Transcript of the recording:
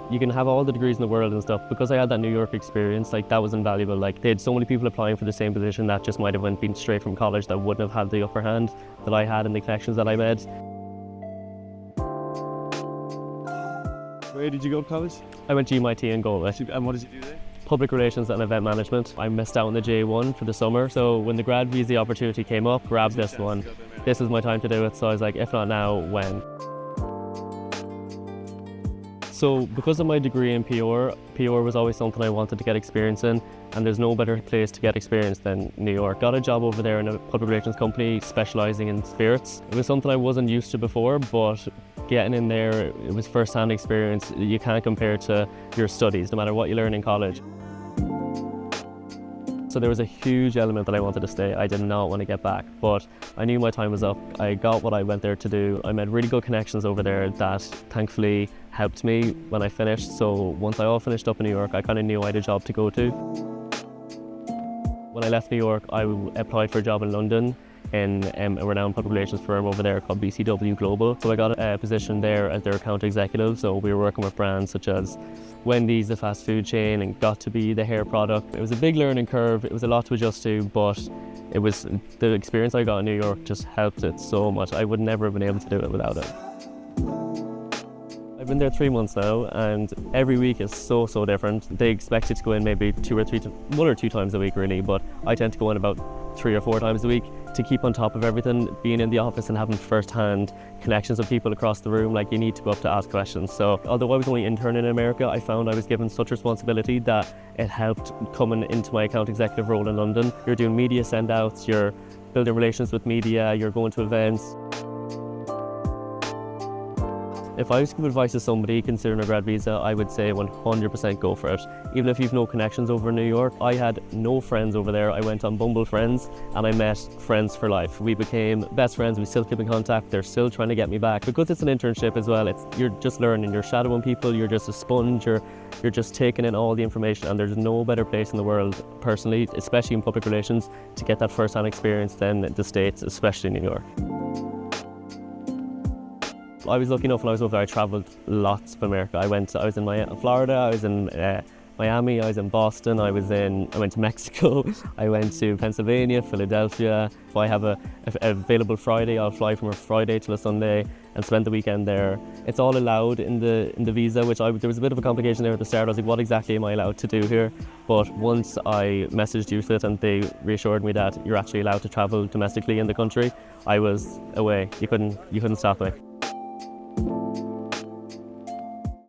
You can have all the degrees in the world and stuff. Because I had that New York experience, like that was invaluable. Like they had so many people applying for the same position that just might have been straight from college that wouldn't have had the upper hand that I had and the connections that I made. Where did you go to college? I went to UMIT in Galway. And what did you do there? Public relations and event management. I missed out on the J1 for the summer, so when the grad visa opportunity came up, grabbed this one. This is my time to do it, so I was like, if not now, when? So because of my degree in PR was always something I wanted to get experience in, and there's no better place to get experience than New York. Got a job over there in a public relations company specialising in spirits. It was something I wasn't used to before, but getting in there, it was first-hand experience. You can't compare to your studies, no matter what you learn in college. So there was a huge element that I wanted to stay. I did not want to get back, but I knew my time was up. I got what I went there to do. I made really good connections over there that thankfully helped me when I finished. So once I all finished up in New York, I kind of knew I had a job to go to. When I left New York, I applied for a job in London in a renowned public relations firm over there called BCW Global. So I got a position there as their account executive. So we were working with brands such as Wendy's, the fast food chain, and Got to Be, the hair product. It was a big learning curve. It was a lot to adjust to, but it was the experience I got in New York just helped it so much. I would never have been able to do it without it. I've been there 3 months now, and every week is so different. They expect you to go in maybe 1 or 2 times a week really, but I tend to go in about 3 or 4 times a week to keep on top of everything. Being in the office and having first-hand connections with people across the room, like you need to go up to ask questions. So although I was only intern in America, I found I was given such responsibility that it helped coming into my account executive role in London. You're doing media send-outs, you're building relations with media, you're going to events. If I was to give advice to somebody considering a grad visa, I would say 100% go for it. Even if you've no connections over in New York, I had no friends over there. I went on Bumble Friends and I met friends for life. We became best friends, we still keep in contact, they're still trying to get me back. Because it's an internship as well, you're just learning, you're shadowing people, you're just a sponge, you're just taking in all the information, and there's no better place in the world, personally, especially in public relations, to get that first-hand experience than the States, especially New York. I was lucky enough when I was over there, I travelled lots of America. I was in Florida, I was in Miami, I was in Boston, I went to Mexico, I went to Pennsylvania, Philadelphia. If I have a available Friday, I'll fly from a Friday till a Sunday and spend the weekend there. It's all allowed in the visa, there was a bit of a complication there at the start. I was like, what exactly am I allowed to do here? But once I messaged USIT and they reassured me that you're actually allowed to travel domestically in the country, I was away. You couldn't stop me.